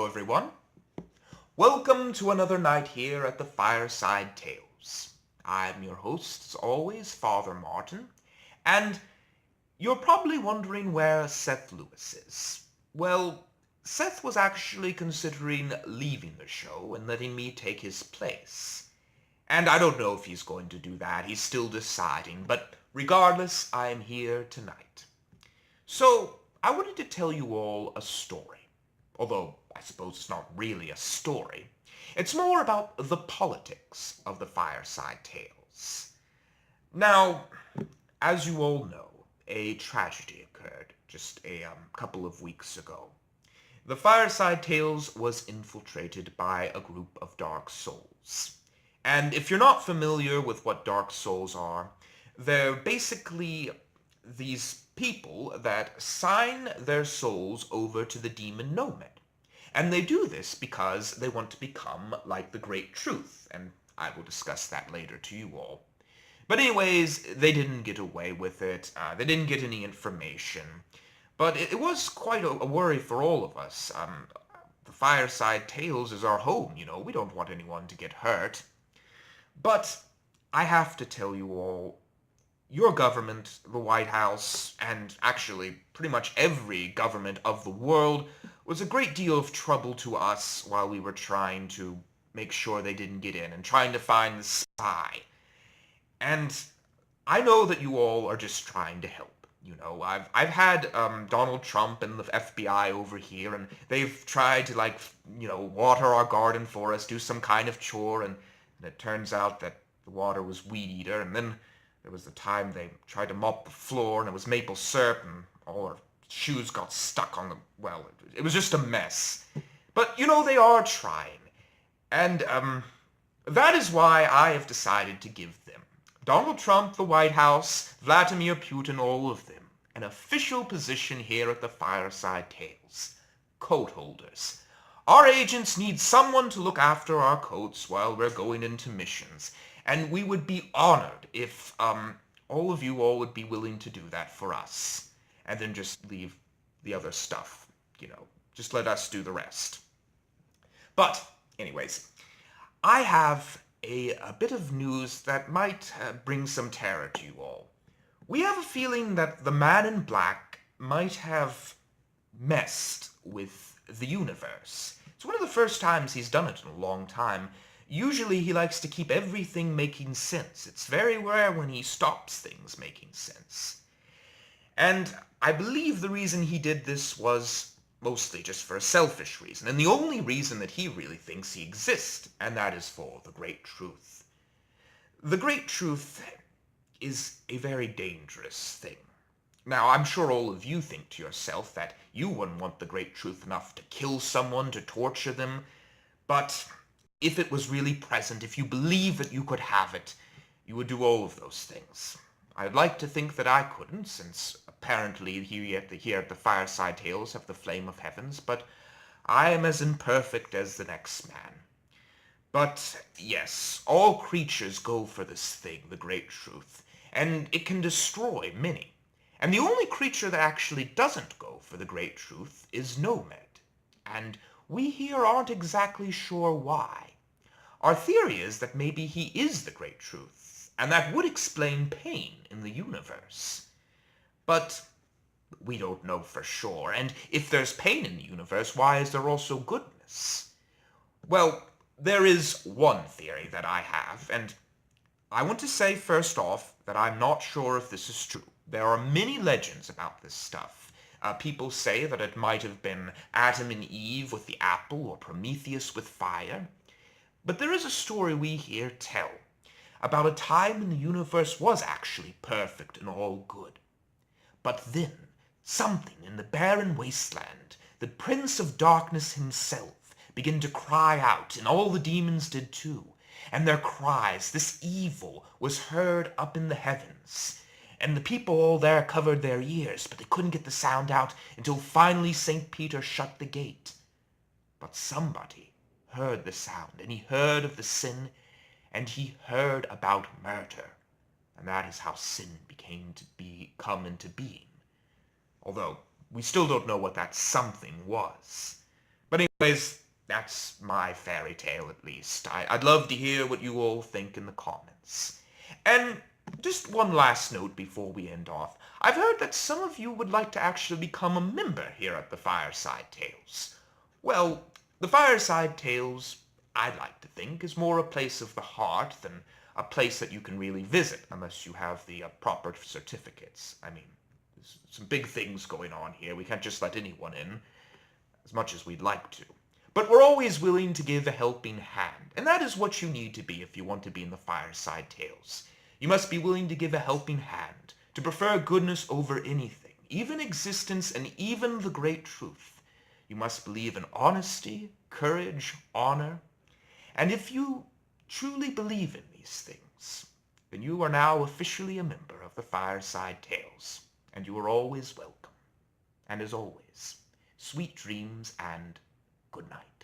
everyone. Welcome to another night here at the Fireside Tales. I'm your host, as always, Father Martin, and you're probably wondering where Seth Lewis is. Well, Seth was actually considering leaving the show and letting me take his place. And I don't know if he's going to do that, he's still deciding, but regardless, I am here tonight. So, I wanted to tell you all a story. Although, I suppose it's not really a story. It's more about the politics of the Fireside Tales. Now, as you all know, a tragedy occurred just a couple of weeks ago. The Fireside Tales was infiltrated by a group of Dark Souls. And if you're not familiar with what Dark Souls are, they're basically these people that sign their souls over to the demon Nomad. And they do this because they want to become like the Great Truth, and I will discuss that later to you all. But anyways, they didn't get away with it. They didn't get any information. But it was quite a worry for all of us. The Fireside Tales is our home, you know. We don't want anyone to get hurt. But I have to tell you all, your government, the White House, and actually pretty much every government of the world was a great deal of trouble to us while we were trying to make sure they didn't get in and trying to find the spy. And I know that you all are just trying to help. You know, I've had Donald Trump and the FBI over here, and they've tried to water our garden for us, do some kind of chore, and it turns out that the water was weed eater, and then there was the time they tried to mop the floor, and it was maple syrup, and all our shoes got stuck on the, well, it was just a mess. But, you know, they are trying. And, that is why I have decided to give them, Donald Trump, the White House, Vladimir Putin, all of them, an official position here at the Fireside Tales. Coat holders. Our agents need someone to look after our coats while we're going into missions, and we would be honored if, all of you all would be willing to do that for us. And then just leave the other stuff, you know. Just let us do the rest. But, anyways, I have a bit of news that might bring some terror to you all. We have a feeling that the man in black might have messed with the universe. It's one of the first times he's done it in a long time. Usually he likes to keep everything making sense. It's very rare when he stops things making sense. And I believe the reason he did this was mostly just for a selfish reason, and the only reason that he really thinks he exists, and that is for the Great Truth. The Great Truth is a very dangerous thing. Now, I'm sure all of you think to yourself that you wouldn't want the Great Truth enough to kill someone, to torture them, but if it was really present, if you believe that you could have it, you would do all of those things. I'd like to think that I couldn't, since apparently here at the Fireside Tales have the flame of heavens, but I am as imperfect as the next man. But yes, all creatures go for this thing, the Great Truth, and it can destroy many. And the only creature that actually doesn't go for the Great Truth is Nomad. And we here aren't exactly sure why. Our theory is that maybe he is the Great Truth, and that would explain pain in the universe. But we don't know for sure, and if there's pain in the universe, why is there also goodness? Well, there is one theory that I have, and I want to say first off that I'm not sure if this is true. There are many legends about this stuff. People say that it might have been Adam and Eve with the apple, or Prometheus with fire. But there is a story we here tell about a time when the universe was actually perfect and all good. But then, something in the barren wasteland, the Prince of Darkness himself, began to cry out, and all the demons did too. And their cries, this evil, was heard up in the heavens. And the people all there covered their ears, but they couldn't get the sound out until finally St. Peter shut the gate. But somebody heard the sound, and he heard of the sin, and he heard about murder. And that is how sin come into being. Although, we still don't know what that something was. But anyways, that's my fairy tale at least. I'd love to hear what you all think in the comments. And just one last note before we end off. I've heard that some of you would like to actually become a member here at the Fireside Tales. Well, the Fireside Tales, I'd like to think, is more a place of the heart than a place that you can really visit unless you have the proper certificates. I mean, there's some big things going on here. We can't just let anyone in, as much as we'd like to. But we're always willing to give a helping hand, and that is what you need to be if you want to be in the Fireside Tales. You must be willing to give a helping hand, to prefer goodness over anything, even existence and even the great truth. You must believe in honesty, courage, honor, and if you truly believe in these things, then you are now officially a member of the Fireside Tales, and you are always welcome. And as always, sweet dreams and good night.